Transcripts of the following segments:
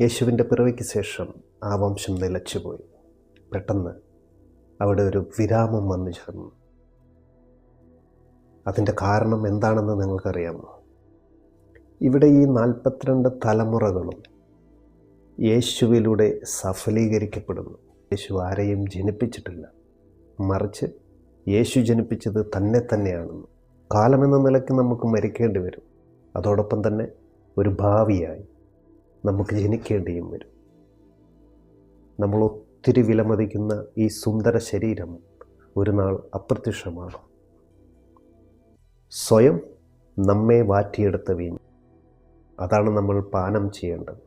യേശുവിൻ്റെ പിറവിക്ക് ശേഷം ആ വംശം നിലച്ചുപോയി. പെട്ടെന്ന് അവിടെ ഒരു വിരാമം വന്നു ചേർന്നു. അതിൻ്റെ കാരണം എന്താണെന്ന് നിങ്ങൾക്കറിയാമോ? ഇവിടെ ഈ 42 തലമുറകളും യേശുവിലൂടെ സഫലീകരിക്കപ്പെടുന്നു. യേശു ആരെയും ജനിപ്പിച്ചിട്ടില്ല, മറിച്ച് യേശു ജനിപ്പിച്ചത് തന്നെയാണെന്ന്. കാലമെന്ന നിലയ്ക്ക് നമുക്ക് മരിക്കേണ്ടി വരും. അതോടൊപ്പം തന്നെ ഒരു ഭാവിയായി നമുക്ക് ജനിക്കേണ്ടിയും വരും. നമ്മൾ ഒത്തിരി വിലമതിക്കുന്ന ഈ സുന്ദര ശരീരം ഒരു നാൾ അപ്രത്യക്ഷമാകും. സ്വയം നമ്മെ വാറ്റിയെടുത്ത വീഞ്ഞ്, അതാണ് നമ്മൾ പാനം ചെയ്യേണ്ടത്.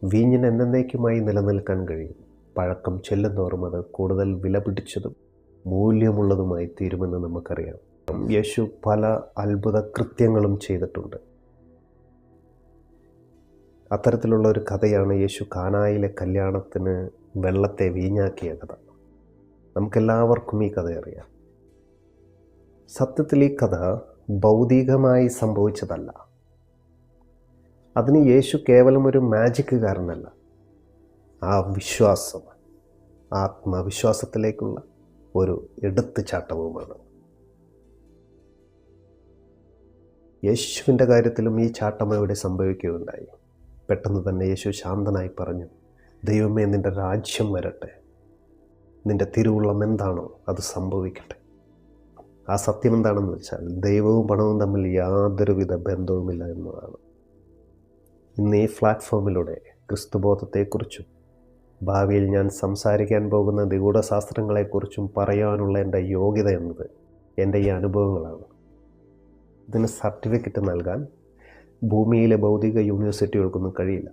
വീഞ്ഞിന് എന്നേക്കുമായി നിലനിൽക്കാൻ കഴിയും. പഴക്കം ചെല്ലുന്തോറും അത് കൂടുതൽ വിലപിടിച്ചതും മൂല്യമുള്ളതുമായി തീരുമെന്ന് നമുക്കറിയാം. യേശു പല അത്ഭുത കൃത്യങ്ങളും ചെയ്തിട്ടുണ്ട്. അത്തരത്തിലുള്ള ഒരു കഥയാണ് യേശു കാനായിലെ കല്യാണത്തിന് വെള്ളത്തെ വീഞ്ഞാക്കിയ കഥ. നമുക്കെല്ലാവർക്കും ഈ കഥ അറിയാം. സത്യത്തിൽ ഈ കഥ ഭൗതികമായി സംഭവിച്ചതല്ല. അതിന് യേശു കേവലം ഒരു മാജിക്കുകാരനല്ല. ആ വിശ്വാസം, ആത്മവിശ്വാസത്തിലേക്കുള്ള ഒരു എടുത്തുചാട്ടവുമാണ്. യേശുവിൻ്റെ കാര്യത്തിലും ഈ ചാട്ടം അവിടെ സംഭവിക്കുകയുണ്ടായി. പെട്ടെന്ന് തന്നെ യേശു ശാന്തനായി പറഞ്ഞു, ദൈവമേ, നിൻ്റെ രാജ്യം വരട്ടെ, നിൻ്റെ തിരുവുള്ളം എന്താണോ അത് സംഭവിക്കട്ടെ. ആ സത്യം എന്താണെന്ന് വെച്ചാൽ ദൈവവും പണവും തമ്മിൽ യാതൊരുവിധ ബന്ധവുമില്ല എന്നതാണ്. ഇന്ന് ഈ പ്ലാറ്റ്ഫോമിലൂടെ ക്രിസ്തുബോധത്തെക്കുറിച്ചും ഭാവിയിൽ ഞാൻ സംസാരിക്കാൻ പോകുന്ന നിഗൂഢശാസ്ത്രങ്ങളെക്കുറിച്ചും പറയാനുള്ള എൻ്റെ യോഗ്യത എന്നത് എൻ്റെ ഈ അനുഭവങ്ങളാണ്. ഇതിന് സർട്ടിഫിക്കറ്റ് നൽകാൻ ഭൂമിയിലെ ഭൗതിക യൂണിവേഴ്സിറ്റികൾക്കൊന്നും കഴിയില്ല.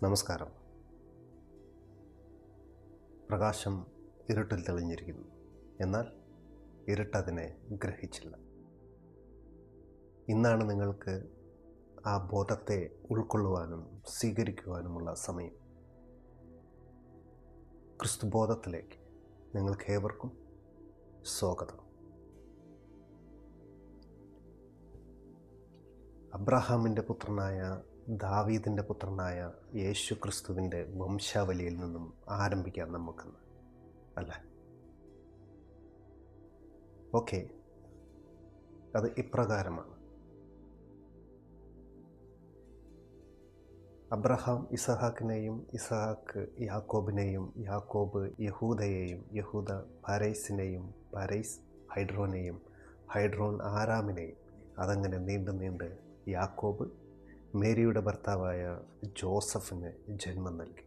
നമസ്കാരം. പ്രകാശം ഇരുട്ടിൽ തെളിഞ്ഞിരിക്കുന്നു, എന്നാൽ ഇരുട്ടതിനെ ഗ്രഹിച്ചില്ല. ഇന്നാണ് നിങ്ങൾക്ക് ആ ബോധത്തെ ഉൾക്കൊള്ളുവാനും സ്വീകരിക്കുവാനുമുള്ള സമയം. ക്രിസ്തുബോധത്തിലേക്ക് നിങ്ങൾക്കേവർക്കും സ്വാഗതം. അബ്രഹാമിൻ്റെ പുത്രനായ ദാവീദിൻ്റെ പുത്രനായ യേശു ക്രിസ്തുവിൻ്റെ വംശാവലിയിൽ നിന്നും ആരംഭിക്കാം നമുക്കെന്ന്, അല്ലേ? ഓക്കെ, അത് ഇപ്രകാരമാണ്. അബ്രഹാം ഇസഹാക്കിനെയും, ഇസഹാക്ക് യാക്കോബിനെയും, യാക്കോബ് യഹൂദയെയും, യഹൂദ പരേസിനെയും, പരേസ് ഹൈഡ്രോനെയും, ഹൈഡ്രോൻ ആരാമിനെയും, അതങ്ങനെ നീണ്ട് യാക്കോബ് മേരിയുടെ ഭർത്താവായ ജോസഫിന് ജന്മം നൽകി.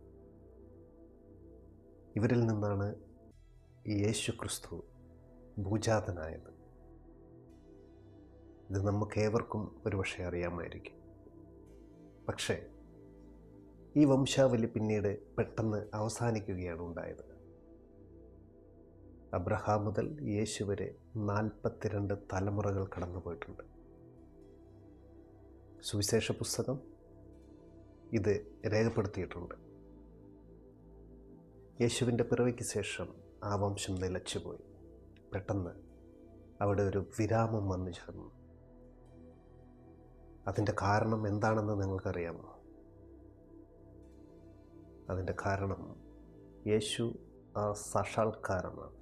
ഇവരിൽ നിന്നാണ് യേശു ക്രിസ്തു ഭൂജാതനായത്. ഇത് നമുക്കേവർക്കും ഒരുപക്ഷെ അറിയാമായിരിക്കും. പക്ഷേ ഈ വംശാവലി പിന്നീട് പെട്ടെന്ന് അവസാനിക്കുകയാണ് ഉണ്ടായത്. അബ്രഹാം മുതൽ യേശു വരെ 42 തലമുറകൾ കടന്നുപോയിട്ടുണ്ട്. സുവിശേഷ പുസ്തകം ഇത് രേഖപ്പെടുത്തിയിട്ടുണ്ട്. യേശുവിൻ്റെ പിറവിക്ക് ശേഷം ആ വംശം നിലച്ചുപോയി. പെട്ടെന്ന് അവിടെ ഒരു വിരാമം വന്നു ചേർന്നു. അതിൻ്റെ കാരണം എന്താണെന്ന് നിങ്ങൾക്കറിയാമോ? അതിൻ്റെ കാരണം യേശു ആ സാക്ഷാത്കാരമാണ്.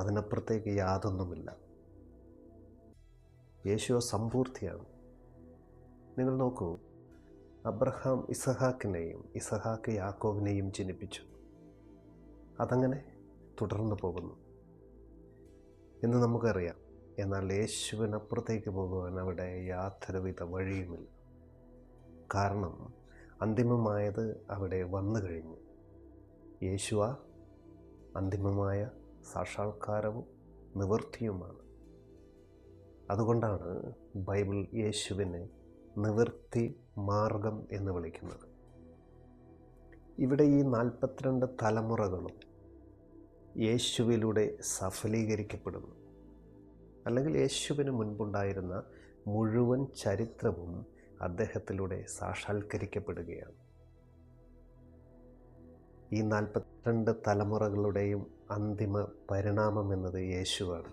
അതിനപ്പുറത്തേക്ക് യാതൊന്നുമില്ല. യേശു സമ്പൂർത്തിയാണ്. നിങ്ങൾ നോക്കൂ, അബ്രഹാം ഇസഹാക്കിനെയും, ഇസഹാക്ക് യാക്കോബിനെയും ജനിപ്പിച്ചു. അതങ്ങനെ തുടർന്നു പോകുന്നു എന്ന് നമുക്കറിയാം. എന്നാൽ യേശുവിനപ്പുറത്തേക്ക് പോകുവാൻ അവിടെ യാതൊരുവിധ വഴിയുമില്ല. കാരണം അന്തിമമായത് അവിടെ വന്നു കഴിഞ്ഞു. യേശു ആ അന്തിമമായ സാക്ഷാത്കാരവും നിവൃത്തിയുമാണ്. അതുകൊണ്ടാണ് ബൈബിൾ യേശുവിനെ നിവൃത്തി മാർഗം എന്ന് വിളിക്കുന്നത്. ഇവിടെ ഈ 42 തലമുറകളും യേശുവിലൂടെ സഫലീകരിക്കപ്പെടുന്നു. അല്ലെങ്കിൽ യേശുവിന് മുൻപുണ്ടായിരുന്ന മുഴുവൻ ചരിത്രവും അദ്ദേഹത്തിലൂടെ സാക്ഷാത്കരിക്കപ്പെടുകയാണ്. ഈ 42 തലമുറകളുടെയും അന്തിമ പരിണാമം എന്നത് യേശുവാണ്.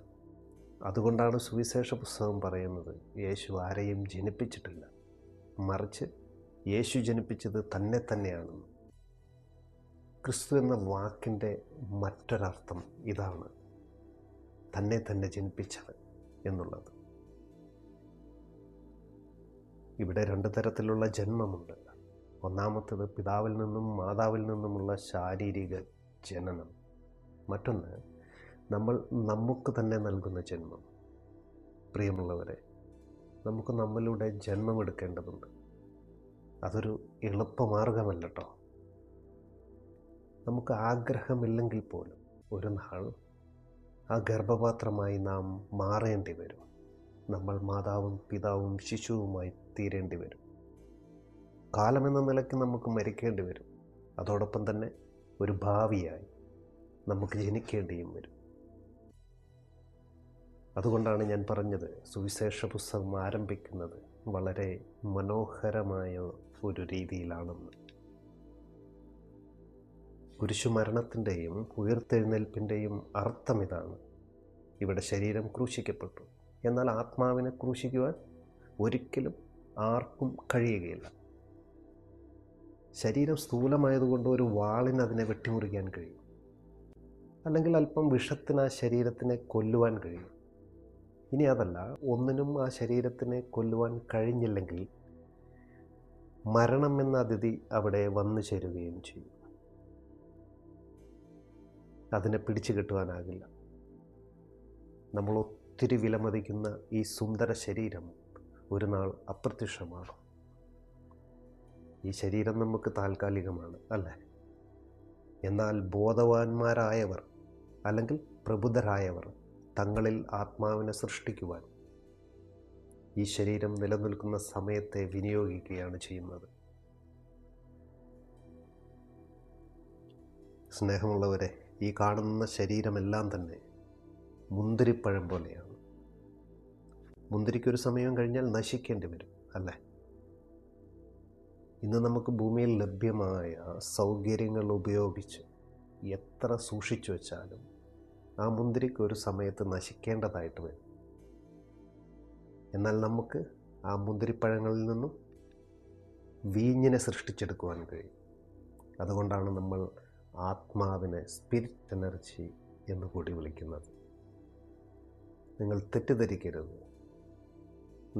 അതുകൊണ്ടാണ് സുവിശേഷ പുസ്തകം പറയുന്നത് യേശു ആരെയും ജനിപ്പിച്ചിട്ടില്ല, മറിച്ച് യേശു ജനിപ്പിച്ചത് തന്നെ തന്നെയാണെന്ന്. ക്രിസ്തു എന്ന വാക്കിൻ്റെ മറ്റൊരർത്ഥം ഇതാണ്, തന്നെ തന്നെ ജനിപ്പിച്ചവൻ എന്നുള്ളത്. ഇവിടെ 2 തരത്തിലുള്ള ജന്മമുണ്ട്. ഒന്നാമത്തേത് പിതാവിൽ നിന്നും മാതാവിൽ നിന്നുമുള്ള ശാരീരിക ജനനം. മറ്റൊന്ന് നമുക്ക് തന്നെ നൽകുന്ന ജന്മം. പ്രിയമുള്ളവരെ, നമുക്ക് നമ്മളുടെ ജന്മമെടുക്കേണ്ടതുണ്ട്. അതൊരു എളുപ്പമാർഗമല്ല കേട്ടോ. നമുക്ക് ആഗ്രഹമില്ലെങ്കിൽ പോലും ഒരു നാൾ ആ ഗർഭപാത്രമായി നാം മാറേണ്ടി വരും. നമ്മൾ മാതാവും പിതാവും ശിശുവുമായി തീരേണ്ടി വരും. കാലമെന്ന നിലയ്ക്ക് നമുക്ക് മരിക്കേണ്ടി വരും. അതോടൊപ്പം തന്നെ ഒരു ഭാവിയായി നമുക്ക് ജനിക്കേണ്ടിയും വരും. അതുകൊണ്ടാണ് ഞാൻ പറഞ്ഞത് സുവിശേഷ പുസ്തകം ആരംഭിക്കുന്നത് വളരെ മനോഹരമായ ഒരു രീതിയിലാണെന്ന്. കുരിശുമരണത്തിൻ്റെയും ഉയർത്തെഴുന്നേൽപ്പിൻ്റെയും അർത്ഥം ഇതാണ്. ഇവിടെ ശരീരം ക്രൂശിക്കപ്പെട്ടു, എന്നാൽ ആത്മാവിനെ ക്രൂശിക്കുവാൻ ഒരിക്കലും ആർക്കും കഴിയുകയില്ല. ശരീരം സ്ഥൂലമായതുകൊണ്ട് ഒരു വാളിന് അതിനെ വെട്ടിമുറിക്കാൻ കഴിയും, അല്ലെങ്കിൽ അല്പം വിഷത്തിന് ആ ശരീരത്തിനെ കൊല്ലുവാൻ കഴിയും. ഇനി അതല്ല, ഒന്നിനും ആ ശരീരത്തിനെ കൊല്ലുവാൻ കഴിഞ്ഞില്ലെങ്കിൽ മരണം എന്ന അതിഥി അവിടെ വന്നു ചേരുകയും ചെയ്യും. അതിനെ പിടിച്ചു കെട്ടുവാനാകില്ല. നമ്മൾ ഒത്തിരി വിലമതിക്കുന്ന ഈ സുന്ദര ശരീരം ഒരു നാൾ അപ്രത്യക്ഷമാകും. ഈ ശരീരം നമുക്ക് താൽക്കാലികമാണ്, അല്ലേ? എന്നാൽ ബോധവാന്മാരായവർ അല്ലെങ്കിൽ പ്രബുദ്ധരായവർ തങ്ങളിൽ ആത്മാവിനെ സൃഷ്ടിക്കുവാൻ ഈ ശരീരം നിലനിൽക്കുന്ന സമയത്തെ വിനിയോഗിക്കുകയാണ് ചെയ്യുന്നത്. സ്നേഹമുള്ളവരെ, ഈ കാണുന്ന ശരീരമെല്ലാം തന്നെ മുന്തിരിപ്പഴം പോലെയാണ്. മുന്തിരിക്കൊരു സമയം കഴിഞ്ഞാൽ നശിക്കേണ്ടി വരും, അല്ലേ? ഇന്ന് നമുക്ക് ഭൂമിയിൽ ലഭ്യമായ സൗകര്യങ്ങൾ ഉപയോഗിച്ച് എത്ര സൂക്ഷിച്ചു വെച്ചാലും ആ മുന്തിരിക്ക് ഒരു സമയത്ത് നശിക്കേണ്ടതായിട്ട് വരും. എന്നാൽ നമുക്ക് ആ മുന്തിരിപ്പഴങ്ങളിൽ നിന്നും വീഞ്ഞിനെ സൃഷ്ടിച്ചെടുക്കുവാൻ കഴിയും. അതുകൊണ്ടാണ് നമ്മൾ ആത്മാവിനെ സ്പിരിറ്റ് എനർജി എന്ന് കൂടി വിളിക്കുന്നത്. നിങ്ങൾ തെറ്റിദ്ധരിക്കരുത്,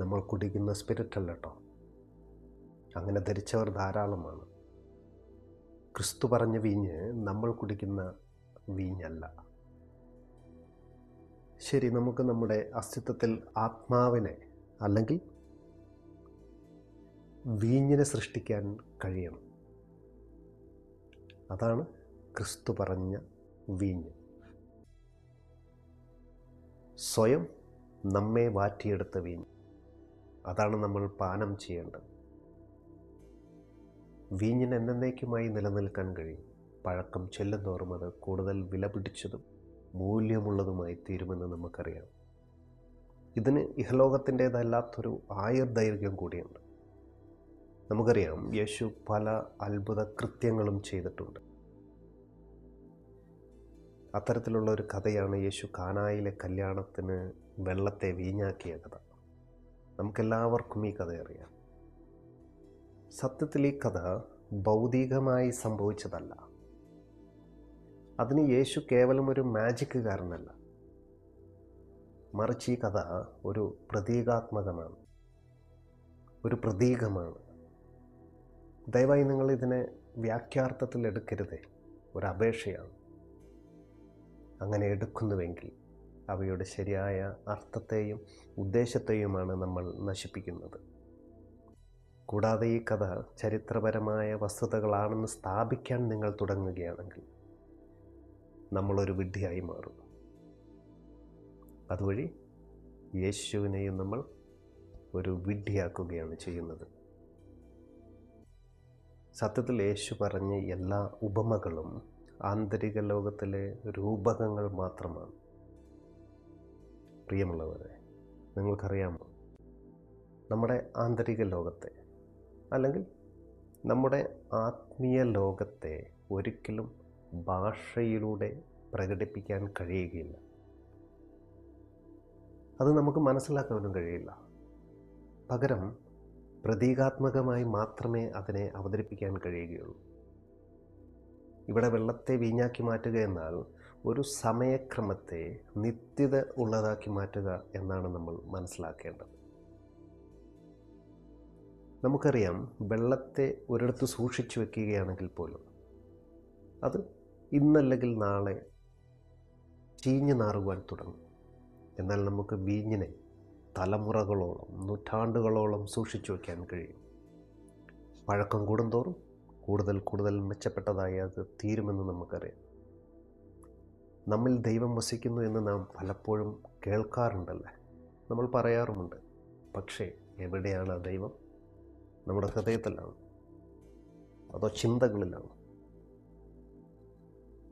നമ്മൾ കുടിക്കുന്ന സ്പിരിറ്റ് അല്ല കേട്ടോ. അങ്ങനെ ധരിച്ചവർ ധാരാളമാണ്. ക്രിസ്തു പറഞ്ഞ വീഞ്ഞ് നമ്മൾ കുടിക്കുന്ന വീഞ്ഞല്ല. ശരി, നമുക്ക് നമ്മുടെ അസ്തിത്വത്തിൽ ആത്മാവിനെ അല്ലെങ്കിൽ വീഞ്ഞിനെ സൃഷ്ടിക്കാൻ കഴിയണം. അതാണ് ക്രിസ്തു പറഞ്ഞ വീഞ്ഞ്. സ്വയം നമ്മെ വാറ്റിയെടുത്ത വീഞ്ഞ്, അതാണ് നമ്മൾ പാനം ചെയ്യേണ്ടത്. വീഞ്ഞിന് എന്നേക്കുമായി നിലനിൽക്കാൻ കഴിയും. പഴക്കം ചെല്ലുന്തോറും അത് കൂടുതൽ വില പിടിച്ചതും മൂല്യമുള്ളതുമായി തീരുമെന്ന് നമുക്കറിയാം. ഇതിന് ഇഹലോകത്തിൻ്റേതല്ലാത്തൊരു ആയുർദൈർഘ്യം കൂടിയുണ്ട്. നമുക്കറിയാം, യേശു പല അത്ഭുത കൃത്യങ്ങളും ചെയ്തിട്ടുണ്ട്. അത്തരത്തിലുള്ള ഒരു കഥയാണ് യേശു കാനായിലെ കല്യാണത്തിന് വെള്ളത്തെ വീഞ്ഞാക്കിയ കഥ. നമുക്കെല്ലാവർക്കും ഈ കഥ അറിയാം. സത്യത്തിൽ ഈ കഥ ഭൗതികമായി സംഭവിച്ചതല്ല. അതിന് യേശു കേവലം ഒരു മാജിക്കുകാരനല്ല, മറിച്ച് ഈ കഥ ഒരു പ്രതീകാത്മകമാണ്, ഒരു പ്രതീകമാണ്. ദയവായി നിങ്ങൾ ഇതിനെ വ്യാഖ്യാർത്ഥത്തിൽ എടുക്കരുതേ, ഒരു അപേക്ഷയാണ്. അങ്ങനെ എടുക്കുന്നുവെങ്കിൽ അവയുടെ ശരിയായ അർത്ഥത്തെയും ഉദ്ദേശത്തെയുമാണ് നമ്മൾ നശിപ്പിക്കുന്നത്. കൂടാതെ ഈ കഥ ചരിത്രപരമായ വസ്തുതകളാണെന്ന് സ്ഥാപിക്കാൻ നിങ്ങൾ തുടങ്ങുകയാണെങ്കിൽ നമ്മളൊരു വിഡ്ഢിയായി മാറും. അതുവഴി യേശുവിനെയും നമ്മൾ ഒരു വിഡ്ഢിയാക്കുകയാണ് ചെയ്യുന്നത്. സത്യത്തിൽ യേശു പറഞ്ഞ എല്ലാ ഉപമകളും ആന്തരിക ലോകത്തിലെ രൂപകങ്ങൾ മാത്രമാണ്. പ്രിയമുള്ളവരെ, നിങ്ങൾക്കറിയാമോ, നമ്മുടെ ആന്തരിക ലോകത്തെ അല്ലെങ്കിൽ നമ്മുടെ ആത്മീയ ലോകത്തെ ഒരിക്കലും ഭാഷയിലൂടെ പ്രകടിപ്പിക്കാൻ കഴിയുകയില്ല. അത് നമുക്ക് മനസ്സിലാക്കാനും കഴിയില്ല. പകരം പ്രതീകാത്മകമായി മാത്രമേ അതിനെ അവതരിപ്പിക്കാൻ കഴിയുകയുള്ളൂ. ഇവിടെ വെള്ളത്തെ വീഞ്ഞാക്കി മാറ്റുക എന്നാൽ ഒരു സമയക്രമത്തെ നിത്യത ഉള്ളതാക്കി മാറ്റുക എന്നാണ് നമ്മൾ മനസ്സിലാക്കേണ്ടത്. നമുക്കറിയാം, വെള്ളത്തെ ഒരിടത്ത് സൂക്ഷിച്ചു വെക്കുകയാണെങ്കിൽ പോലും അത് ഇന്നല്ലെങ്കിൽ നാളെ ചീഞ്ഞു നാറുവാൻ തുടങ്ങും. എന്നാൽ നമുക്ക് വീഞ്ഞിനെ തലമുറകളോളം, നൂറ്റാണ്ടുകളോളം സൂക്ഷിച്ചു വയ്ക്കാൻ കഴിയും. പഴക്കം കൂടുന്തോറും കൂടുതൽ കൂടുതൽ മെച്ചപ്പെട്ടതായി അത് തീരുമെന്ന് നമുക്കറിയാം. നമ്മിൽ ദൈവം വസിക്കുന്നു എന്ന് നാം പലപ്പോഴും കേൾക്കാറുണ്ടല്ലേ, നമ്മൾ പറയാറുമുണ്ട്. പക്ഷേ എവിടെയാണ് ആ ദൈവം? നമ്മുടെ ഹൃദയത്തിലാണ്, അതോ ചിന്തകളിലാണ്?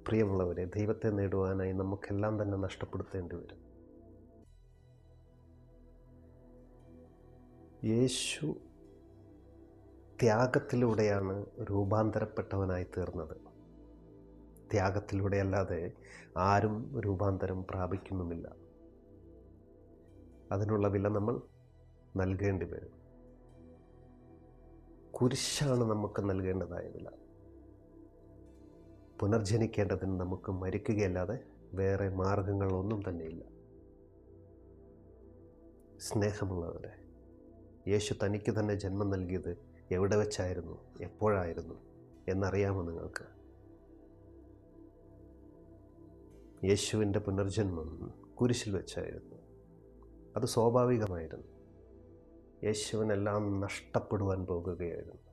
പ്രിയമുള്ളവരെ, ദൈവത്തെ നേടുവാനായി നമുക്കെല്ലാം തന്നെ നഷ്ടപ്പെടുത്തേണ്ടി വരും. യേശു ത്യാഗത്തിലൂടെയാണ് രൂപാന്തരപ്പെട്ടവനായി തീർന്നത്. ത്യാഗത്തിലൂടെയല്ലാതെ ആരും രൂപാന്തരം പ്രാപിക്കുന്നുമില്ല. അതിനുള്ള വില നമ്മൾ നൽകേണ്ടി വരും. കുരിശാണ് നമുക്ക് നൽകേണ്ടതായ വില. പുനർജനിക്കേണ്ടതിന് നമുക്ക് മരിക്കുകയല്ലാതെ വേറെ മാർഗങ്ങളൊന്നും തന്നെയില്ല. സ്നേഹമുള്ളവരെ, യേശു തനിക്ക് തന്നെ ജന്മം നൽകിയത് എവിടെ വെച്ചായിരുന്നു, എപ്പോഴായിരുന്നു എന്നറിയാമോ നിങ്ങൾക്ക്? യേശുവിൻ്റെ പുനർജന്മം കുരിശിൽ വെച്ചായിരുന്നു. അത് സ്വാഭാവികമായിരുന്നു. യേശുവിനെല്ലാം നഷ്ടപ്പെടുവാൻ പോകുകയായിരുന്നു.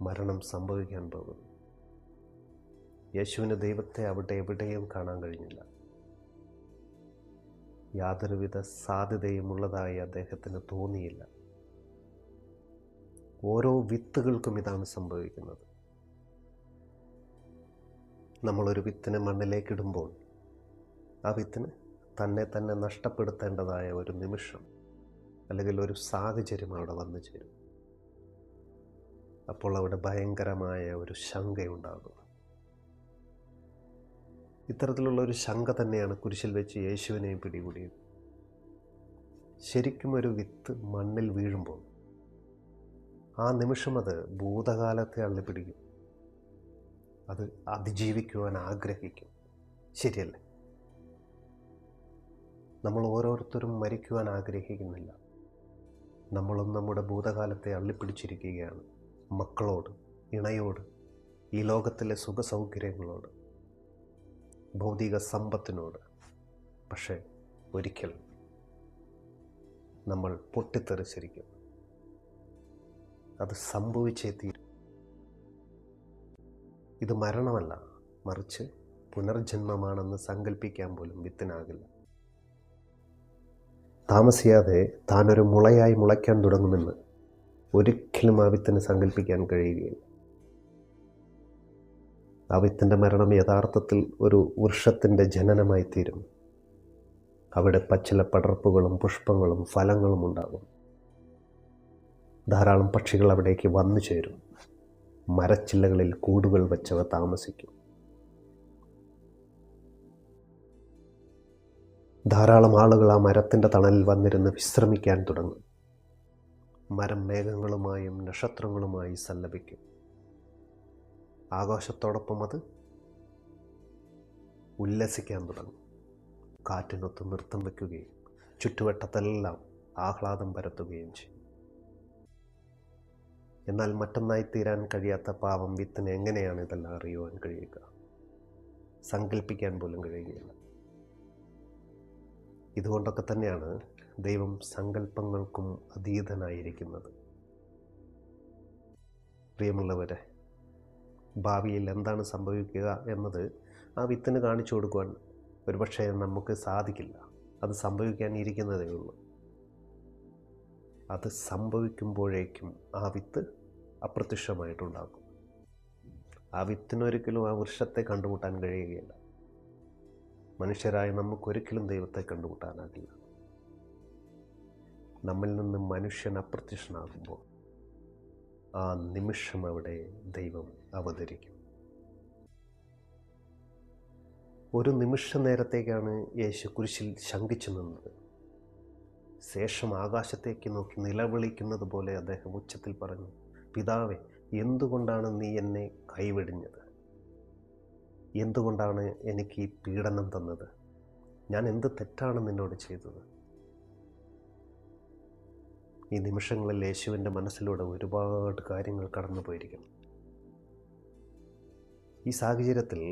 മരണം സംഭവിക്കാൻ പോകുന്നു. യേശുവിന് ദൈവത്തെ അവിടെ എവിടെയും കാണാൻ കഴിഞ്ഞില്ല. യാതൊരുവിധ സാധ്യതയും ഉള്ളതായി അദ്ദേഹത്തിന് തോന്നിയില്ല. ഓരോ വിത്തുകൾക്കും ഇതാണ് സംഭവിക്കുന്നത്. നമ്മളൊരു വിത്തിനെ മണ്ണിലേക്കിടുമ്പോൾ ആ വിത്തിന് തന്നെ നഷ്ടപ്പെടുത്തേണ്ടതായ ഒരു നിമിഷം അല്ലെങ്കിൽ ഒരു സാഹചര്യം അവിടെ വന്നു ചേരും. അപ്പോൾ അവിടെ ഭയങ്കരമായ ഒരു ശങ്കയുണ്ടാകും. ഇത്തരത്തിലുള്ള ഒരു ശങ്ക തന്നെയാണ് കുരിശിൽ വെച്ച് യേശുവിനെയും പിടികൂടിയത്. ശരിക്കും ഒരു വിത്ത് മണ്ണിൽ വീഴുമ്പോൾ ആ നിമിഷം അത് ഭൂതകാലത്തെ അള്ളിപ്പിടിക്കും. അത് അതിജീവിക്കുവാൻ ആഗ്രഹിക്കും. ശരിയല്ലേ? നമ്മൾ ഓരോരുത്തരും മരിക്കുവാൻ ആഗ്രഹിക്കുന്നില്ല. നമ്മളും നമ്മുടെ ഭൂതകാലത്തെ അള്ളിപ്പിടിച്ചിരിക്കുകയാണ്. മക്കളോട്, ഇണയോട്, ഈ ലോകത്തിലെ സുഖസൗകര്യങ്ങളോട്, ഭൗതിക സമ്പത്തിനോട്. പക്ഷേ ഒരിക്കൽ നമ്മൾ പൊട്ടിത്തെറിച്ചിരിക്കും. അത് സംഭവിച്ചേ തീരും. ഇത് മരണമല്ല, മറിച്ച് പുനർജന്മമാണെന്ന് സങ്കല്പിക്കാൻ പോലും വിത്തിനാകില്ല. താമസിയാതെ താനൊരു മുളയായി മുളയ്ക്കാൻ തുടങ്ങുമെന്ന് ഒരിക്കലും ആ വിത്തിന് സങ്കല്പിക്കാൻ കഴിയുകയില്ല. ആ വിത്തിൻ്റെ മരണം യഥാർത്ഥത്തിൽ ഒരു വൃക്ഷത്തിൻ്റെ ജനനമായി തീരും. അവിടെ പച്ചില പടർപ്പുകളും പുഷ്പങ്ങളും ഫലങ്ങളും ഉണ്ടാകും. ധാരാളം പക്ഷികൾ അവിടേക്ക് വന്നു ചേരും. മരച്ചില്ലകളിൽ കൂടുകൾ വെച്ചവ താമസിക്കും. ധാരാളം ആളുകൾ ആ മരത്തിൻ്റെ തണലിൽ വന്നിരുന്ന് വിശ്രമിക്കാൻ തുടങ്ങും. മരം മേഘങ്ങളുമായും നക്ഷത്രങ്ങളുമായി സല്ലപിക്കും. ആകാശത്തോടൊപ്പം അത് ഉല്ലസിക്കാൻ തുടങ്ങും. കാറ്റിനൊത്ത് നൃത്തം വയ്ക്കുകയും ചുറ്റുവട്ടത്തെല്ലാം ആഹ്ലാദം പരത്തുകയും ചെയ്യും. എന്നാൽ മറ്റൊന്നായി തീരാൻ കഴിയാത്ത പാവം വിത്തിന് എങ്ങനെയാണ് ഇതെല്ലാം അറിയുവാൻ കഴിയുക? സങ്കല്പിക്കാൻ പോലും കഴിയുകയില്ല. ഇതുകൊണ്ടൊക്കെ തന്നെയാണ് ദൈവം സങ്കല്പങ്ങൾക്കും അതീതനായിരിക്കുന്നത്. പ്രിയമുള്ളവരെ, ഭാവിയിൽ എന്താണ് സംഭവിക്കുക എന്നത് ആ വിത്തിന് കാണിച്ചു കൊടുക്കുവാൻ ഒരുപക്ഷെ നമുക്ക് സാധിക്കില്ല. അത് സംഭവിക്കാനിരിക്കുന്നതേ ഉള്ളൂ. അത് സംഭവിക്കുമ്പോഴേക്കും ആ വിത്ത് അപ്രത്യക്ഷമായിട്ടുണ്ടാകും. ആ വിത്തിനൊരിക്കലും ആ വൃക്ഷത്തെ കണ്ടുമുട്ടാൻ കഴിയുകയില്ല. മനുഷ്യരായ നമുക്കൊരിക്കലും ദൈവത്തെ കണ്ടുമുട്ടാനാകില്ല. നമ്മിൽ നിന്ന് മനുഷ്യൻ അപ്രത്യക്ഷനാകുമ്പോൾ ആ നിമിഷം അവിടെ ദൈവം അവതരിക്കും. ഒരു നിമിഷ നേരത്തേക്കാണ് യേശു കുരിശിൽ ശങ്കിച്ചു നിന്നത്. ശേഷം ആകാശത്തേക്ക് നോക്കി നിലവിളിക്കുന്നത് പോലെ അദ്ദേഹം ഉച്ചത്തിൽ പറഞ്ഞു, പിതാവേ, എന്തുകൊണ്ടാണ് നീ എന്നെ കൈവെടിഞ്ഞത്? എന്തുകൊണ്ടാണ് എനിക്ക് ഈ പീഡനം തന്നത്? ഞാൻ എന്ത് തെറ്റാണ് നിന്നോട് ചെയ്തത്? ഈ നിമിഷങ്ങളിൽ യേശുവിൻ്റെ മനസ്സിലൂടെ ഒരുപാട് കാര്യങ്ങൾ കടന്നു പോയിരിക്കണം. ഈ സാഹചര്യത്തിൽ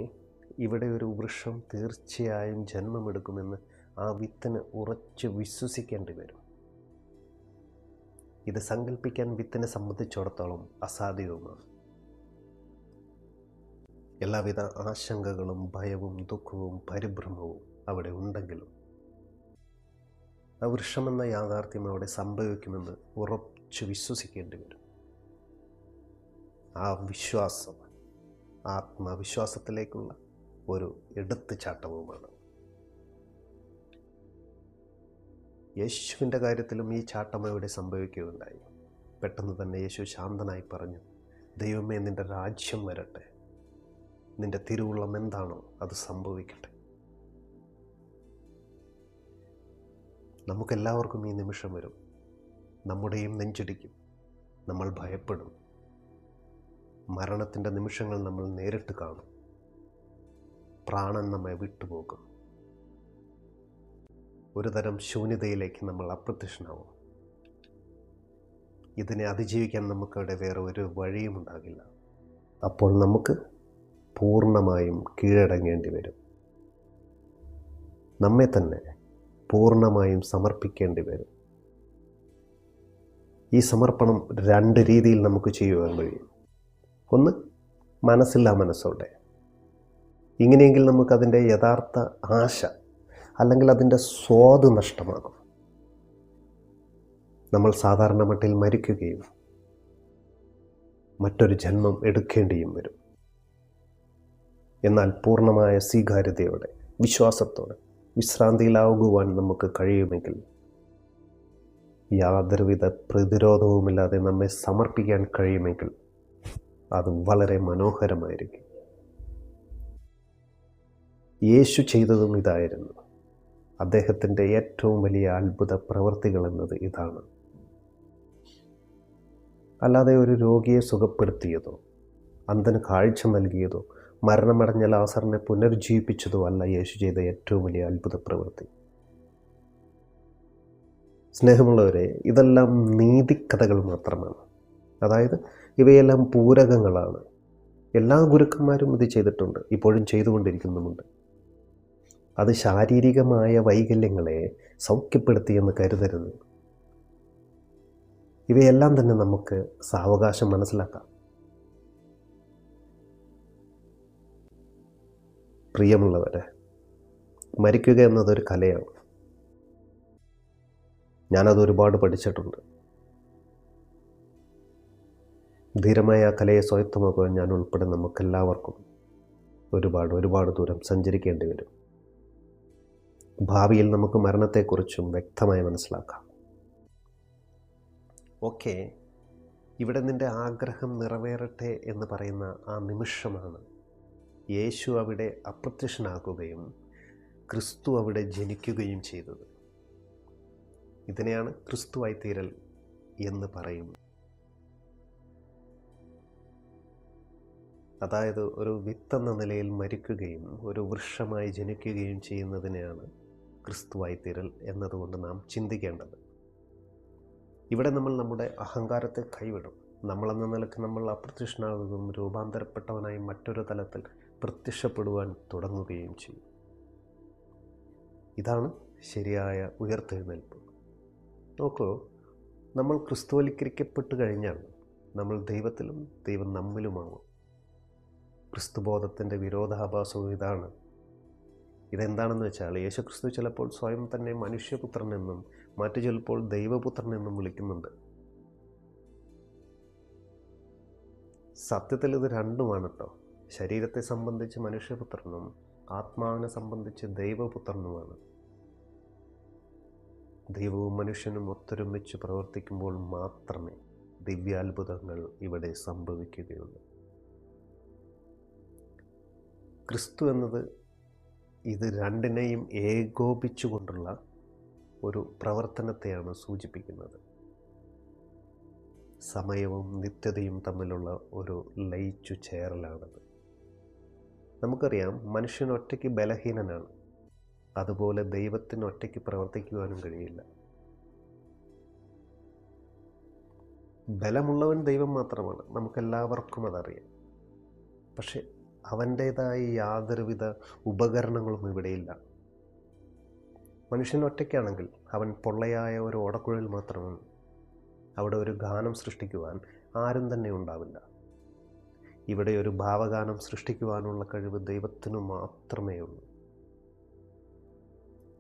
ഇവിടെ ഒരു വൃക്ഷം തീർച്ചയായും ജന്മമെടുക്കുമെന്ന് ആ വിത്തിന് ഉറച്ചു വിശ്വസിക്കേണ്ടി വരും. ഇത് സങ്കല്പിക്കാൻ വിത്തിനെ സംബന്ധിച്ചിടത്തോളം അസാധ്യവുമാണ്. എല്ലാവിധ ആശങ്കകളും ഭയവും ദുഃഖവും പരിഭ്രമവും അവിടെ ഉണ്ടെങ്കിലും ആ വൃക്ഷമെന്ന യാഥാർത്ഥ്യം അവിടെ സംഭവിക്കുമെന്ന് ഉറച്ചു വിശ്വസിക്കേണ്ടി വരും. ആ വിശ്വാസം ആത്മവിശ്വാസത്തിലേക്കുള്ള ഒരു എടുത്തുചാട്ടവുമാണ്. യേശുവിൻ്റെ കാര്യത്തിലും ഈ ചാട്ടം അവിടെ സംഭവിക്കുകയുണ്ടായി. പെട്ടെന്ന് തന്നെ യേശു ശാന്തനായി പറഞ്ഞു, ദൈവമേ, നിൻ്റെ രാജ്യം വരട്ടെ, നിൻ്റെ തിരുവുള്ളം എന്താണോ അത് സംഭവിക്കട്ടെ. നമുക്കെല്ലാവർക്കും ഈ നിമിഷം വരും. നമ്മുടെയും നെഞ്ചിടിക്കും, നമ്മൾ ഭയപ്പെടും, മരണത്തിൻ്റെ നിമിഷങ്ങൾ നമ്മൾ നേരിട്ട് കാണും, പ്രാണൻ നമ്മെ വിട്ടുപോകും, ഒരു തരം ശൂന്യതയിലേക്ക് നമ്മൾ അപ്രത്യക്ഷനാവും. ഇതിനെ അതിജീവിക്കാൻ നമുക്കവിടെ വേറെ ഒരു വഴിയും ഉണ്ടാകില്ല. അപ്പോൾ നമുക്ക് പൂർണ്ണമായും കീഴടങ്ങേണ്ടി വരും. നമ്മെ തന്നെ പൂർണ്ണമായും സമർപ്പിക്കേണ്ടി വരും. ഈ സമർപ്പണം രണ്ട് രീതിയിൽ നമുക്ക് ചെയ്യുവാൻ കഴിയും. ഒന്ന്, മനസ്സില്ലാ മനസ്സോടെ. ഇങ്ങനെയെങ്കിൽ നമുക്കതിൻ്റെ യഥാർത്ഥ ആശ അല്ലെങ്കിൽ അതിൻ്റെ സ്വാദ് നഷ്ടമാകും. നമ്മൾ സാധാരണ മട്ടിൽ മരിക്കുകയും മറ്റൊരു ജന്മം എടുക്കേണ്ടിയും വരും. എന്നാൽ പൂർണ്ണമായ സ്വീകാര്യതയോടെ, വിശ്വാസത്തോടെ, വിശ്രാന്തിയിലാകുവാൻ നമുക്ക് കഴിയുമെങ്കിൽ, യാതൊരുവിധ പ്രതിരോധവുമില്ലാതെ നമ്മെ സമർപ്പിക്കാൻ കഴിയുമെങ്കിൽ, അത് വളരെ മനോഹരമായിരിക്കും. യേശു ചെയ്തതും ഇതായിരുന്നു. അദ്ദേഹത്തിൻ്റെ ഏറ്റവും വലിയ അത്ഭുത പ്രവൃത്തികൾ എന്നത് ഇതാണ്. അല്ലാതെ ഒരു രോഗിയെ സുഖപ്പെടുത്തിയതോ അന്ധന് കാഴ്ച നൽകിയതോ മരണമടഞ്ഞ ലാസറിനെ പുനരുജ്ജീവിപ്പിച്ചതോ അല്ല യേശു ചെയ്ത ഏറ്റവും വലിയ അത്ഭുത പ്രവൃത്തി. സ്നേഹമുള്ളവരെ, ഇതെല്ലാം നീതിക്കഥകൾ മാത്രമാണ്. അതായത് ഇവയെല്ലാം പൂരകങ്ങളാണ്. എല്ലാ ഗുരുക്കന്മാരും ഇത് ചെയ്തിട്ടുണ്ട്, ഇപ്പോഴും ചെയ്തുകൊണ്ടിരിക്കുന്നുമുണ്ട്. അത് ശാരീരികമായ വൈകല്യങ്ങളെ സൗഖ്യപ്പെടുത്തിയെന്ന് കരുതരുത്. ഇവയെല്ലാം തന്നെ നമുക്ക് സാവകാശം മനസ്സിലാക്കാം. പ്രിയമുള്ളവരെ, മരിക്കുക എന്നതൊരു കലയാണ്. ഞാനത് ഒരുപാട് പഠിച്ചിട്ടുണ്ട്. ധീരമായ ആ കലയെ സ്വായത്തമാക്കുവാൻ ഞാൻ ഉൾപ്പെടെ നമുക്കെല്ലാവർക്കും ഒരുപാട് ദൂരം സഞ്ചരിക്കേണ്ടി വരും. ഭാവിയിൽ നമുക്ക് മരണത്തെക്കുറിച്ചും വ്യക്തമായി മനസ്സിലാക്കാം. ഓക്കെ, ഇവിടെ നിൻ്റെ ആഗ്രഹം നിറവേറട്ടെ എന്ന് പറയുന്ന ആ നിമിഷമാണ് യേശു അവിടെ അപ്രത്യക്ഷനാക്കുകയും ക്രിസ്തു അവിടെ ജനിക്കുകയും ചെയ്തത്. ഇതിനെയാണ് ക്രിസ്തുവായിത്തീരൽ എന്ന് പറയുന്നത്. അതായത് ഒരു വിത്തെന്ന നിലയിൽ മരിക്കുകയും ഒരു വൃക്ഷമായി ജനിക്കുകയും ചെയ്യുന്നതിനെയാണ് ക്രിസ്തുവായിത്തീരൽ എന്നതുകൊണ്ട് നാം ചിന്തിക്കേണ്ടത്. ഇവിടെ നമ്മൾ നമ്മുടെ അഹങ്കാരത്തെ കൈവിടും. നമ്മളെന്ന നിലക്ക് നമ്മൾ അപ്രത്യക്ഷനാകുകയും രൂപാന്തരപ്പെട്ടവനായി മറ്റൊരു തലത്തിൽ പ്രത്യക്ഷപ്പെടുവാൻ തുടങ്ങുകയും ചെയ്യും. ഇതാണ് ശരിയായ ഉയർത്തെഴുന്നേൽപ്പ്. നോക്കൂ, നമ്മൾ ക്രിസ്തുവൽക്കരിക്കപ്പെട്ട് കഴിഞ്ഞാൽ നമ്മൾ ദൈവത്തിലും ദൈവം നമ്മിലുമാകും. ക്രിസ്തുബോധത്തിൻ്റെ വിരോധാഭാസവും ഇതാണ്. ഇതെന്താണെന്ന് വെച്ചാൽ, യേശുക്രിസ്തു ചിലപ്പോൾ സ്വയം തന്നെ മനുഷ്യപുത്രൻ എന്നും മറ്റു ചിലപ്പോൾ ദൈവപുത്രൻ എന്നും വിളിക്കുന്നുണ്ട്. സത്യത്തിൽ ഇത് രണ്ടുമാണ് കേട്ടോ. ശരീരത്തെ സംബന്ധിച്ച് മനുഷ്യപുത്രനും ആത്മാവിനെ സംബന്ധിച്ച് ദൈവപുത്രനുമാണ്. ദൈവവും മനുഷ്യനും ഒത്തൊരുമിച്ച് പ്രവർത്തിക്കുമ്പോൾ മാത്രമേ ദിവ്യാത്ഭുതങ്ങൾ ഇവിടെ സംഭവിക്കുകയുള്ളൂ. ക്രിസ്തു എന്നത് ഇത് രണ്ടിനെയും ഏകോപിച്ചുകൊണ്ടുള്ള ഒരു പ്രവർത്തനത്തെയാണ് സൂചിപ്പിക്കുന്നത്. സമയവും നിത്യതയും തമ്മിലുള്ള ഒരു ലയിച്ചു ചേരലാണത്. നമുക്കറിയാം, മനുഷ്യൻ ഒറ്റയ്ക്ക് ബലഹീനനാണ്. അതുപോലെ ദൈവത്തിന് ഒറ്റയ്ക്ക് പ്രവർത്തിക്കുവാനും കഴിയില്ല. ബലമുള്ളവൻ ദൈവം മാത്രമാണ്, നമുക്കെല്ലാവർക്കും അതറിയാം. പക്ഷെ അവൻ്റേതായ യാതൊരുവിധ ഉപകരണങ്ങളും ഇവിടെയില്ല. മനുഷ്യൻ ഒറ്റയ്ക്കാണെങ്കിൽ അവൻ പൊള്ളയായ ഒരു ഓടക്കുഴൽ മാത്രമാണ്. അവിടെ ഒരു ഗാനം സൃഷ്ടിക്കുവാൻ ആരും തന്നെ ഉണ്ടാവില്ല. ഇവിടെ ഒരു ഭാവഗാനം സൃഷ്ടിക്കുവാനുള്ള കഴിവ് ദൈവത്തിനു മാത്രമേ ഉള്ളൂ.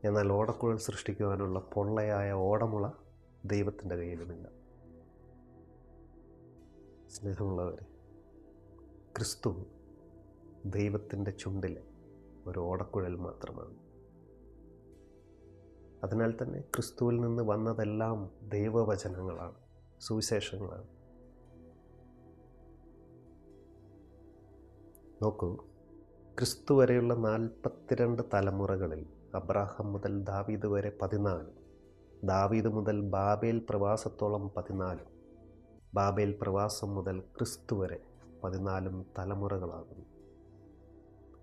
എന്നാൽ ഓടക്കുഴൽ സൃഷ്ടിക്കുവാനുള്ള പൊള്ളയായ ഓടമുള ദൈവത്തിൻ്റെ കയ്യിലുമില്ല. സ്നേഹമുള്ളവരെ, ക്രിസ്തു ദൈവത്തിൻ്റെ ചുണ്ടിലെ ഒരു ഓടക്കുഴൽ മാത്രമാണ്. അതിനാൽ തന്നെ ക്രിസ്തുവിൽ നിന്ന് വന്നതെല്ലാം ദൈവവചനങ്ങളാണ്, സുവിശേഷങ്ങളാണ്. നോക്കൂ, ക്രിസ്തു വരെയുള്ള 42 തലമുറകളിൽ അബ്രാഹാം മുതൽ ദാവീദ് വരെ 14, ദാവീദ് മുതൽ ബാബേൽ പ്രവാസത്തോളം 14, ബാബേൽ പ്രവാസം മുതൽ ക്രിസ്തു വരെ 14 തലമുറകളാകുന്നു.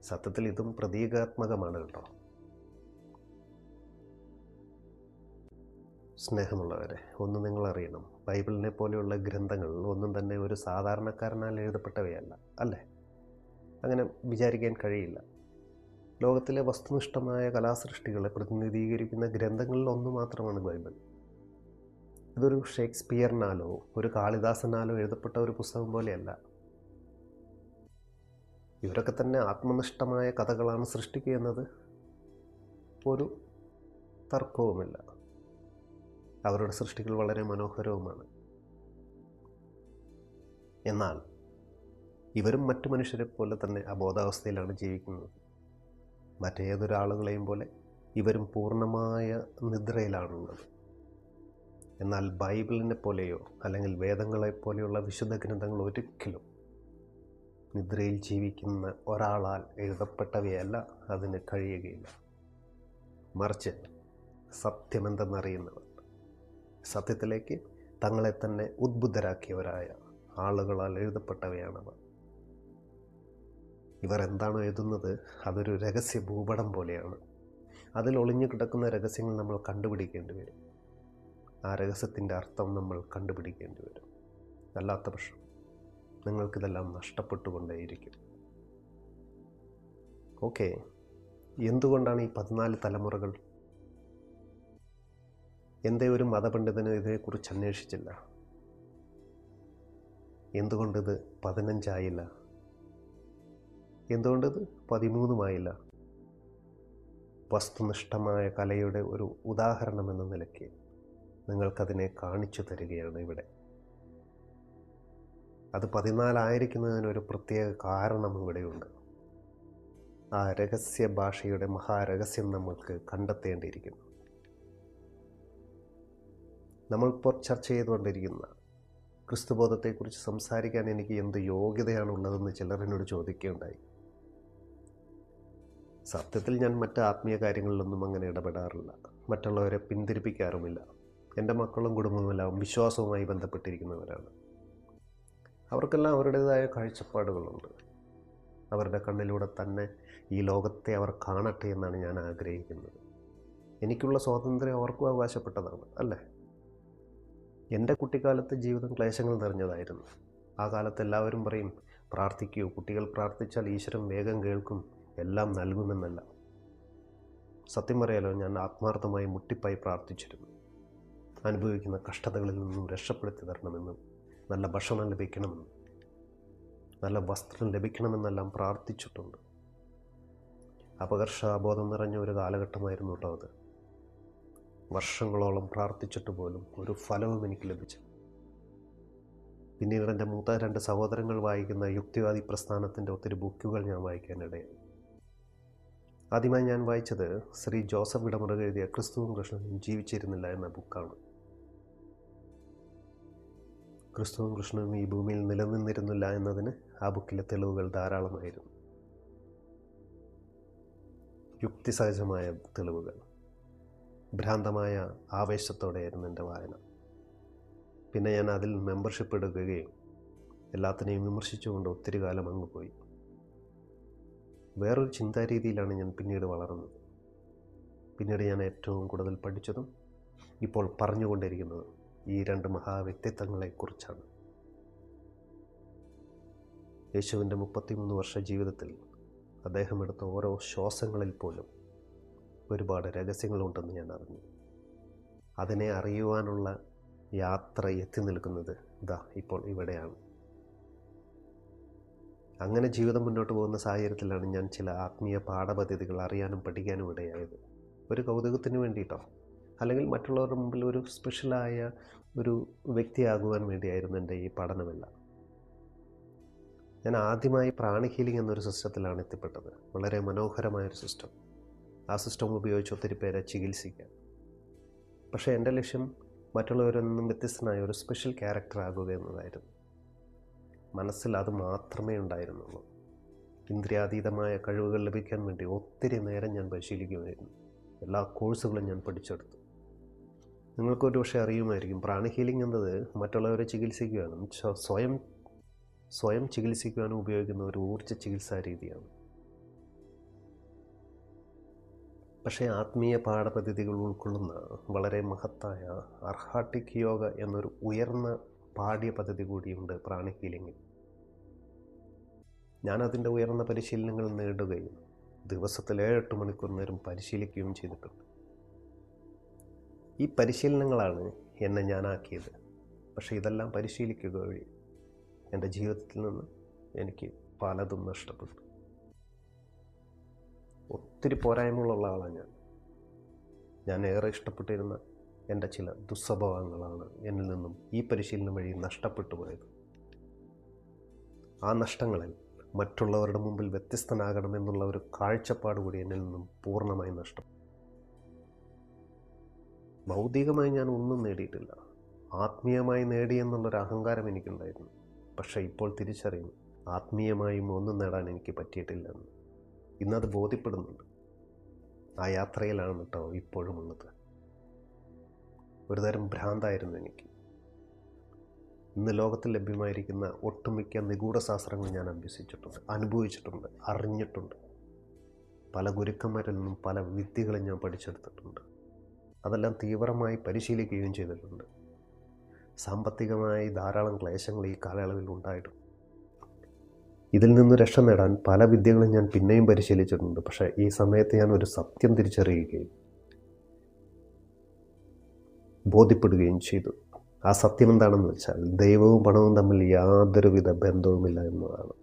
സത്യത്തിൽ ഇതും പ്രതീകാത്മകമാണ് കേട്ടോ. സ്നേഹമുള്ളവരെ, ഒന്ന് നിങ്ങൾ അറിയണം, ബൈബിളിനെ പോലെയുള്ള ഗ്രന്ഥങ്ങൾ ഒന്നും തന്നെ ഒരു സാധാരണക്കാരനാൽ എഴുതപ്പെട്ടവയല്ല, അല്ലേ? അങ്ങനെ വിചാരിക്കാൻ കഴിയില്ല. ലോകത്തിലെ വസ്തുനിഷ്ഠമായ കലാസൃഷ്ടികളെ പ്രതിനിധീകരിക്കുന്ന ഗ്രന്ഥങ്ങളിൽ ഒന്ന് മാത്രമാണ് ബൈബിൾ. ഇതൊരു ഷേക്സ്പിയറിനാലോ ഒരു കാളിദാസനാലോ എഴുതപ്പെട്ട ഒരു പുസ്തകം പോലെയല്ല. ഇവരൊക്കെ തന്നെ ആത്മനിഷ്ഠമായ കഥകളാണ് സൃഷ്ടിക്കുക എന്നത് ഒരു തർക്കവുമില്ല. അവരുടെ സൃഷ്ടികൾ വളരെ മനോഹരവുമാണ്. എന്നാൽ ഇവരും മറ്റു മനുഷ്യരെ പോലെ തന്നെ അബോധാവസ്ഥയിലാണ് ജീവിക്കുന്നത്. മറ്റേതൊരാളുകളെയും പോലെ ഇവരും പൂർണ്ണമായ നിദ്രയിലാണുള്ളത്. എന്നാൽ ബൈബിളിനെ പോലെയോ അല്ലെങ്കിൽ വേദങ്ങളെ പോലെയുള്ള വിശുദ്ധ ഗ്രന്ഥങ്ങൾ ഒരിക്കലും നിദ്രയിൽ ജീവിക്കുന്ന ഒരാളാൽ എഴുതപ്പെട്ടവയല്ല, അതിന് കഴിയുകയില്ല. മറിച്ച് സത്യമെന്തെന്നറിയുന്നവർ, സത്യത്തിലേക്ക് തങ്ങളെ തന്നെ ഉദ്ബുദ്ധരാക്കിയവരായ ആളുകളാൽ എഴുതപ്പെട്ടവയാണവ. ഇവർ എന്താണോ എഴുതുന്നത് അതൊരു രഹസ്യ ഭൂപടം പോലെയാണ്. അതിൽ ഒളിഞ്ഞു കിടക്കുന്ന രഹസ്യങ്ങൾ നമ്മൾ കണ്ടുപിടിക്കേണ്ടി വരും. ആ രഹസ്യത്തിൻ്റെ അർത്ഥം നമ്മൾ കണ്ടുപിടിക്കേണ്ടി വരും. അല്ലാത്ത പക്ഷം നിങ്ങൾക്കിതെല്ലാം നഷ്ടപ്പെട്ടുകൊണ്ടേയിരിക്കും. ഓക്കെ, എന്തുകൊണ്ടാണ് ഈ 14 തലമുറകൾ? എന്തേ ഒരു മതപണ്ഡിതന് ഇതിനെക്കുറിച്ച് അന്വേഷിച്ചില്ല? എന്തുകൊണ്ടിത് 15 ആയില്ല? എന്തുകൊണ്ടിത് 13 ആയില്ല? വസ്തുനിഷ്ഠമായ കലയുടെ ഒരു ഉദാഹരണം എന്ന നിലയ്ക്ക് നിങ്ങൾക്കതിനെ കാണിച്ചു തരികയാണ് ഇവിടെ. അത് 14 ആയിരിക്കുന്നതിനൊരു പ്രത്യേക കാരണം ഇവിടെയുണ്ട്. ആ രഹസ്യ ഭാഷയുടെ മഹാരഹസ്യം നമുക്ക് കണ്ടെത്തേണ്ടിയിരിക്കുന്നു. നമ്മളിപ്പോൾ ചർച്ച ചെയ്തുകൊണ്ടിരിക്കുന്ന ക്രിസ്തുബോധത്തെക്കുറിച്ച് സംസാരിക്കാൻ എനിക്ക് എന്ത് യോഗ്യതയാണുള്ളതെന്ന് ചിലർ എന്നോട് ചോദിക്കുകയുണ്ടായി. സത്യത്തിൽ ഞാൻ മറ്റ് ആത്മീയ കാര്യങ്ങളിലൊന്നും അങ്ങനെ ഇടപെടാറില്ല, മറ്റുള്ളവരെ പിന്തിരിപ്പിക്കാറുമില്ല. എൻ്റെ മക്കളും കുടുംബവുമെല്ലാം വിശ്വാസവുമായി ബന്ധപ്പെട്ടിരിക്കുന്നവരാണ്. അവർക്കെല്ലാം അവരുടേതായ കാഴ്ചപ്പാടുകളുണ്ട്. അവരുടെ കണ്ണിലൂടെ തന്നെ ഈ ലോകത്തെ അവർ കാണട്ടെ എന്നാണ് ഞാൻ ആഗ്രഹിക്കുന്നത്. എനിക്കുള്ള സ്വാതന്ത്ര്യം അവർക്കും അവകാശപ്പെട്ടതാണ്, അല്ലേ? എൻ്റെ കുട്ടിക്കാലത്ത് ജീവിതം ക്ലേശങ്ങൾ നിറഞ്ഞതായിരുന്നു. ആ കാലത്ത് എല്ലാവരും പറയും, പ്രാർത്ഥിക്കൂ, കുട്ടികൾ പ്രാർത്ഥിച്ചാൽ ഈശ്വരൻ വേഗം കേൾക്കും, എല്ലാം നൽകുമെന്നല്ല. സത്യം പറയാലോ, ഞാൻ ആത്മാർത്ഥമായി മുട്ടിപ്പായി പ്രാർത്ഥിച്ചിരുന്നു. അനുഭവിക്കുന്ന കഷ്ടതകളിൽ നിന്നും രക്ഷപ്പെടുത്തി തരണമെന്നും നല്ല ഭക്ഷണം ലഭിക്കണമെന്നും നല്ല വസ്ത്രം ലഭിക്കണമെന്നെല്ലാം പ്രാർത്ഥിച്ചിട്ടുണ്ട്. അപകർഷാബോധം നിറഞ്ഞ ഒരു കാലഘട്ടമായിരുന്നു കേട്ടോ അത്. വർഷങ്ങളോളം പ്രാർത്ഥിച്ചിട്ട് പോലും ഒരു ഫലവും എനിക്ക് ലഭിച്ചു. പിന്നീട് എൻ്റെ മൂത്ത 2 സഹോദരങ്ങൾ വായിക്കുന്ന യുക്തിവാദി പ്രസ്ഥാനത്തിൻ്റെ ഒത്തിരി ബുക്കുകൾ ഞാൻ വായിക്കാനിടയായി. ആദ്യമായി ഞാൻ വായിച്ചത് ശ്രീ ജോസഫ് ഇടമുറ എഴുതിയ ക്രിസ്തുവും കൃഷ്ണനും ജീവിച്ചിരുന്നില്ല എന്ന ബുക്കാണ്. ക്രിസ്തുവും കൃഷ്ണനും ഈ ഭൂമിയിൽ നിലനിന്നിരുന്നില്ല എന്നതിന് ആ ബുക്കിലെ തെളിവുകൾ ധാരാളമായിരുന്നു. യുക്തിസഹജമായ തെളിവുകൾ. ഭ്രാന്തമായ ആവേശത്തോടെയായിരുന്നു എൻ്റെ വായന. പിന്നെ ഞാൻ അതിൽ മെമ്പർഷിപ്പ് എടുക്കുകയും എല്ലാത്തിനെയും വിമർശിച്ചുകൊണ്ട് ഒത്തിരി കാലം അങ്ങ് പോയി. വേറൊരു ചിന്താരീതിയിലാണ് ഞാൻ പിന്നീട് വളർന്നത്. പിന്നീട് ഞാൻ ഏറ്റവും കൂടുതൽ പഠിച്ചതും ഇപ്പോൾ പറഞ്ഞുകൊണ്ടിരിക്കുന്നതും ഈ രണ്ട് മഹാവ്യക്തിത്വങ്ങളെക്കുറിച്ചാണ്. യേശുവിൻ്റെ 33 വർഷ ജീവിതത്തിൽ അദ്ദേഹം എടുത്ത ഓരോ ശ്വാസങ്ങളിൽ പോലും ഒരുപാട് രഹസ്യങ്ങളുണ്ടെന്ന് ഞാൻ അറിഞ്ഞു. അതിനെ അറിയുവാനുള്ള യാത്ര എത്തി നിൽക്കുന്നത് ഇപ്പോൾ ഇവിടെയാണ്. അങ്ങനെ ജീവിതം മുന്നോട്ട് പോകുന്ന സാഹചര്യത്തിലാണ് ഞാൻ ചില ആത്മീയ പാഠപദ്ധതികൾ അറിയാനും പഠിക്കാനും ഇടയായത്. ഒരു കൗതുകത്തിന് വേണ്ടിയിട്ടോ അല്ലെങ്കിൽ മറ്റുള്ളവരുടെ മുമ്പിൽ ഒരു സ്പെഷ്യലായ ഒരു വ്യക്തിയാകുവാൻ വേണ്ടിയായിരുന്നു എൻ്റെ ഈ പഠനമെല്ലാം. ഞാൻ ആദ്യമായി പ്രാണി ഹീലിംഗ് എന്നൊരു സിസ്റ്റത്തിലാണ് എത്തിപ്പെട്ടത്. വളരെ മനോഹരമായൊരു സിസ്റ്റം. ആ സിസ്റ്റം ഉപയോഗിച്ച് ഒത്തിരി പേരെ ചികിത്സിക്കാം. പക്ഷേ എൻ്റെ ലക്ഷ്യം മറ്റുള്ളവരിൽ നിന്നും വ്യത്യസ്തനായ ഒരു സ്പെഷ്യൽ ക്യാരക്ടർ ആകുക എന്നതായിരുന്നു. മനസ്സിൽ അത് മാത്രമേ ഉണ്ടായിരുന്നുള്ളൂ. ഇന്ദ്രിയാതീതമായ കഴിവുകൾ ലഭിക്കാൻ വേണ്ടി ഒത്തിരി നേരം ഞാൻ പരിശീലിക്കുമായിരുന്നു. എല്ലാ കോഴ്സുകളും ഞാൻ പഠിച്ചെടുത്തു. നിങ്ങൾക്കൊരു പക്ഷേ അറിയുമായിരിക്കും, പ്രാണി ഹീലിംഗ് എന്നത് മറ്റുള്ളവരെ ചികിത്സിക്കുവാനും സ്വയം ചികിത്സിക്കുവാനും ഉപയോഗിക്കുന്ന ഒരു ഊർജ്ജ ചികിത്സാ രീതിയാണ്. പക്ഷേ ആത്മീയ പാഠപദ്ധതികൾ ഉൾക്കൊള്ളുന്ന വളരെ മഹത്തായ അർഹാട്ടിക് യോഗ എന്നൊരു ഉയർന്ന പാഠ്യപദ്ധതി കൂടിയുണ്ട് പ്രാണി ഹീലിംഗിൽ. ഞാനതിൻ്റെ ഉയർന്ന പരിശീലനങ്ങൾ നേടുകയും ദിവസത്തിൽ 7-8 മണിക്കൂർ നേരം പരിശീലിക്കുകയും ചെയ്തിട്ടുണ്ട്. ഈ പരിശീലനങ്ങളാണ് എന്നെ ഞാനാക്കിയത്. പക്ഷേ ഇതെല്ലാം പരിശീലിക്കുക വഴി എൻ്റെ ജീവിതത്തിൽ നിന്ന് എനിക്ക് പലതും നഷ്ടപ്പെട്ടു. ഒത്തിരി പോരായ്മകളുള്ള ആളാണ് ഞാൻ ഏറെ ഇഷ്ടപ്പെട്ടിരുന്ന എൻ്റെ ചില ദുസ്വഭാവങ്ങളാണ് എന്നിൽ നിന്നും ഈ പരിശീലനം വഴി നഷ്ടപ്പെട്ടു പോയത്. ആ നഷ്ടങ്ങളിൽ മറ്റുള്ളവരുടെ മുമ്പിൽ വ്യത്യസ്തനാകണമെന്നുള്ള ഒരു കാഴ്ചപ്പാട് കൂടി എന്നിൽ നിന്നും പൂർണ്ണമായി നഷ്ടപ്പെട്ടു. ഭൗതികമായി ഞാൻ ഒന്നും നേടിയിട്ടില്ല. ആത്മീയമായി നേടിയെന്നുള്ളൊരു അഹങ്കാരം എനിക്കുണ്ടായിരുന്നു. പക്ഷേ ഇപ്പോൾ തിരിച്ചറിയുന്നു, ആത്മീയമായും ഒന്നും നേടാൻ എനിക്ക് പറ്റിയിട്ടില്ലെന്ന്. ഇന്നത് ബോധ്യപ്പെടുന്നുണ്ട്. ആ യാത്രയിലാണ് കേട്ടോ ഇപ്പോഴും ഉള്ളത്. ഒരുതരം ഭ്രാന്തായിരുന്നു എനിക്ക്. ഇന്ന് ലോകത്തിൽ ലഭ്യമായിരിക്കുന്ന ഒട്ടുമിക്ക നിഗൂഢശാസ്ത്രങ്ങൾ ഞാൻ അഭ്യസിച്ചിട്ടുണ്ട്, അനുഭവിച്ചിട്ടുണ്ട്, അറിഞ്ഞിട്ടുണ്ട്. പല ഗുരുക്കന്മാരിൽ നിന്നും പല വിദ്യകളും ഞാൻ പഠിച്ചെടുത്തിട്ടുണ്ട്. അതെല്ലാം തീവ്രമായി പരിശീലിക്കുകയും ചെയ്തിട്ടുണ്ട്. സാമ്പത്തികമായി ധാരാളം ക്ലേശങ്ങൾ ഈ കാലയളവിൽ ഉണ്ടായിട്ടുണ്ട്. ഇതിൽ നിന്ന് രക്ഷ നേടാൻ പല വിദ്യകളും ഞാൻ പിന്നെയും പരിശീലിച്ചിട്ടുണ്ട്. പക്ഷേ ഈ സമയത്ത് ഞാൻ ഒരു സത്യം തിരിച്ചറിയുകയും ബോധ്യപ്പെടുകയും ചെയ്തു. ആ സത്യം എന്താണെന്ന് വെച്ചാൽ ദൈവവും പണവും തമ്മിൽ യാതൊരുവിധ ബന്ധവുമില്ല എന്നതാണ്.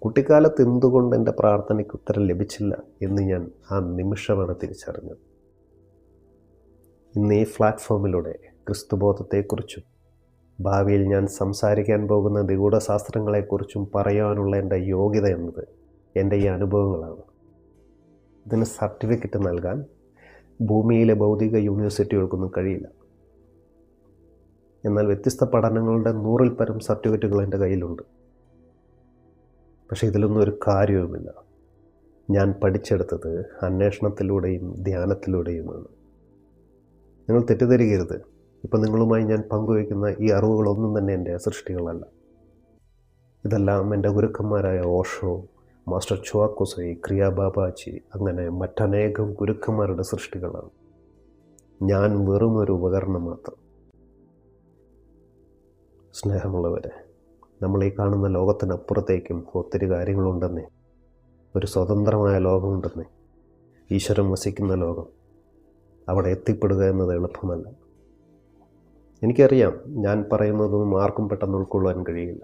കുട്ടിക്കാലത്ത് എന്തുകൊണ്ട് എൻ്റെ പ്രാർത്ഥനയ്ക്ക് ഉത്തരം ലഭിച്ചില്ല എന്ന് ഞാൻ ആ നിമിഷമാണ് തിരിച്ചറിഞ്ഞത്. ഇന്ന് ഈ പ്ലാറ്റ്ഫോമിലൂടെ ക്രിസ്തുബോധത്തെക്കുറിച്ചും ഭാവിയിൽ ഞാൻ സംസാരിക്കാൻ പോകുന്ന നിഗൂഢശാസ്ത്രങ്ങളെക്കുറിച്ചും പറയാനുള്ള എൻ്റെ യോഗ്യത എന്നത് എൻ്റെ ഈ അനുഭവങ്ങളാണ്. ഇതിന് സർട്ടിഫിക്കറ്റ് നൽകാൻ ഭൂമിയിലെ ഭൗതിക യൂണിവേഴ്സിറ്റികൾക്കൊന്നും കഴിയില്ല. എന്നാൽ വ്യത്യസ്ത പഠനങ്ങളുടെ 100-ൽ പരം സർട്ടിഫിക്കറ്റുകൾ എൻ്റെ കയ്യിലുണ്ട്. പക്ഷേ ഇതിലൊന്നും ഒരു കാര്യവുമില്ല. ഞാൻ പഠിച്ചെടുത്തത് അന്വേഷണത്തിലൂടെയും ധ്യാനത്തിലൂടെയുമാണ്. നിങ്ങൾ തെറ്റിദ്ധരിക്കരുത്. ഇപ്പം നിങ്ങളുമായി ഞാൻ പങ്കുവയ്ക്കുന്ന ഈ അറിവുകളൊന്നും തന്നെ എൻ്റെ സൃഷ്ടികളല്ല. ഇതെല്ലാം എൻ്റെ ഗുരുക്കന്മാരായ ഓഷോ, മാസ്റ്റർ ചുവാക്കോസോയി, ക്രിയ ബാബാജി, അങ്ങനെ മറ്റനേകം ഗുരുക്കന്മാരുടെ സൃഷ്ടികളാണ്. ഞാൻ വെറും ഒരു ഉപകരണം മാത്രം. സ്നേഹമുള്ളവരെ, നമ്മൾ ഈ കാണുന്ന ലോകത്തിനപ്പുറത്തേക്കും ഒത്തിരി കാര്യങ്ങളുണ്ടെന്നേ. ഒരു സ്വതന്ത്രമായ ലോകമുണ്ടെന്നേ. ഈശ്വരൻ വസിക്കുന്ന ലോകം. അവിടെ എത്തിപ്പെടുക എന്നത് എളുപ്പമല്ല. എനിക്കറിയാം, ഞാൻ പറയുന്നതൊന്നും ആർക്കും പെട്ടെന്ന് ഉൾക്കൊള്ളാൻ കഴിയില്ല.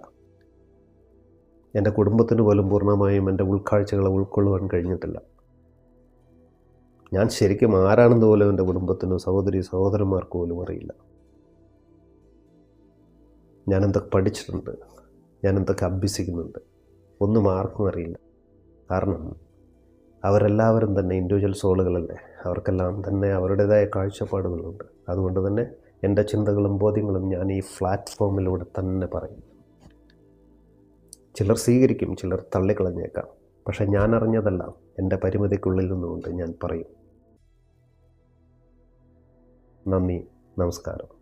എൻ്റെ കുടുംബത്തിന് പോലും പൂർണ്ണമായും എൻ്റെ ഉൾക്കാഴ്ചകളെ ഉൾക്കൊള്ളുവാൻ കഴിഞ്ഞിട്ടില്ല. ഞാൻ ശരിക്കും ആരാണെന്ന് പോലും എൻ്റെ കുടുംബത്തിനോ സഹോദരന്മാർക്ക് പോലും അറിയില്ല. ഞാൻ എന്തൊക്കെ പഠിച്ചിട്ടുണ്ട്, ഞാൻ എന്തൊക്കെ അഭ്യസിക്കുന്നുണ്ട്, ഒന്നും ആർക്കും അറിയില്ല. കാരണം അവരെല്ലാവരും തന്നെ ഇൻഡിവിജ്വൽ സോളുകളല്ലേ. അവർക്കെല്ലാം തന്നെ അവരുടേതായ കാഴ്ചപ്പാടുകളുണ്ട്. അതുകൊണ്ട് തന്നെ എൻ്റെ ചിന്തകളും ബോധ്യങ്ങളും ഞാൻ ഈ പ്ലാറ്റ്ഫോമിലൂടെ തന്നെ പറയും. ചിലർ സ്വീകരിക്കും, ചിലർ തള്ളിക്കളഞ്ഞേക്കാം. പക്ഷെ ഞാൻ അറിഞ്ഞതെല്ലാം എൻ്റെ പരിമിതിക്കുള്ളിൽ നിന്നുകൊണ്ട് ഞാൻ പറയും. നന്ദി, നമസ്കാരം.